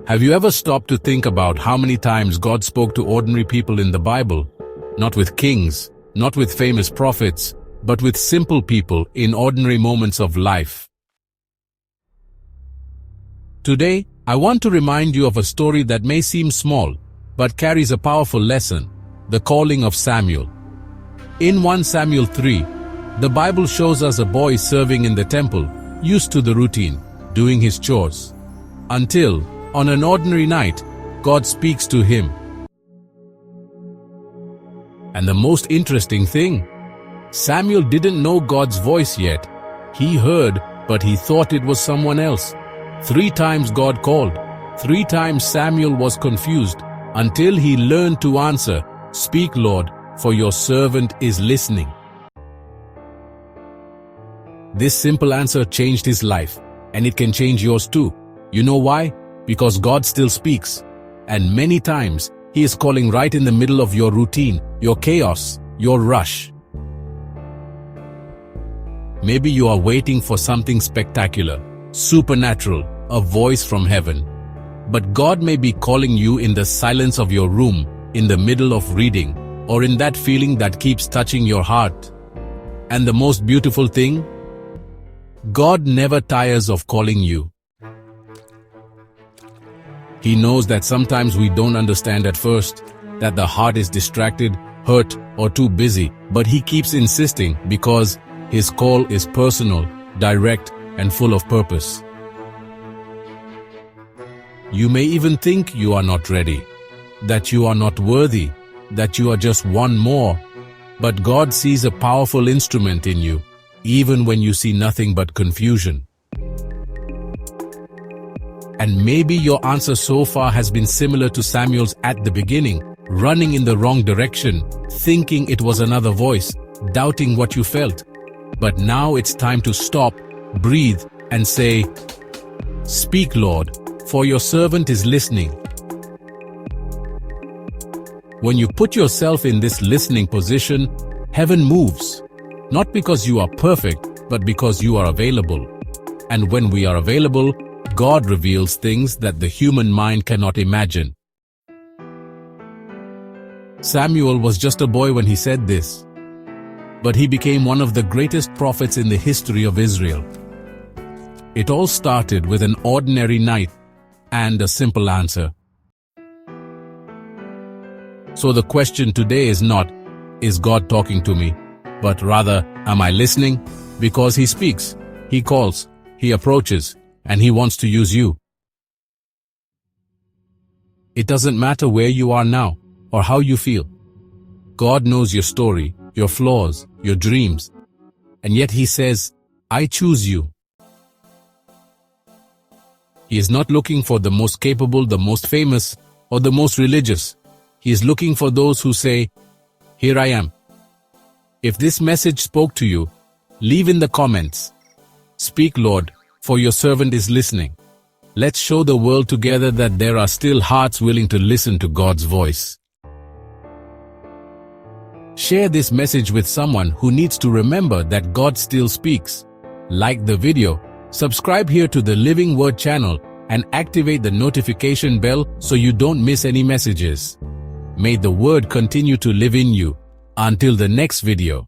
Have you ever stopped to think about how many times God spoke to ordinary people in the Bible? Not with kings, not with famous prophets, but with simple people in ordinary moments of life. Today, I want to remind you of a story that may seem small, but carries a powerful lesson: the calling of Samuel. In 1 Samuel 3, the Bible shows us a boy serving in the temple, used to the routine, doing his chores. Until, on an ordinary night, God speaks to him. And the most interesting thing, Samuel didn't know God's voice yet. He heard, but he thought it was someone else. 3 times God called. 3 times Samuel was confused, until he learned to answer, "Speak, Lord, for your servant is listening." This simple answer changed his life, and it can change yours too. You know why? Because God still speaks. And many times, He is calling right in the middle of your routine, your chaos, your rush. Maybe you are waiting for something spectacular, supernatural, a voice from heaven. But God may be calling you in the silence of your room, in the middle of reading, or in that feeling that keeps touching your heart. And the most beautiful thing? God never tires of calling you. He knows that sometimes we don't understand at first, that the heart is distracted, hurt, or too busy, but He keeps insisting because His call is personal, direct, and full of purpose. You may even think you are not ready, that you are not worthy, that you are just one more, but God sees a powerful instrument in you, even when you see nothing but confusion. And maybe your answer so far has been similar to Samuel's at the beginning, running in the wrong direction, thinking it was another voice, doubting what you felt. But now it's time to stop, breathe, and say, "Speak, Lord, for your servant is listening." When you put yourself in this listening position, heaven moves. Not because you are perfect, but because you are available. And when we are available, God reveals things that the human mind cannot imagine. Samuel was just a boy when he said this, but he became one of the greatest prophets in the history of Israel. It all started with an ordinary night and a simple answer. So the question today is not, "Is God talking to me?" but rather, "Am I listening?" Because He speaks, He calls, He approaches, and He wants to use you. It doesn't matter where you are now or how you feel. God knows your story, your flaws, your dreams, and yet He says, "I choose you." He is not looking for the most capable, the most famous, or the most religious. He is looking for those who say, "Here I am." If this message spoke to you, leave in the comments, "Speak, Lord, for your servant is listening." Let's show the world together that there are still hearts willing to listen to God's voice. Share this message with someone who needs to remember that God still speaks. Like the video, subscribe here to the Living Word channel, and activate the notification bell so you don't miss any messages. May the Word continue to live in you. Until the next video.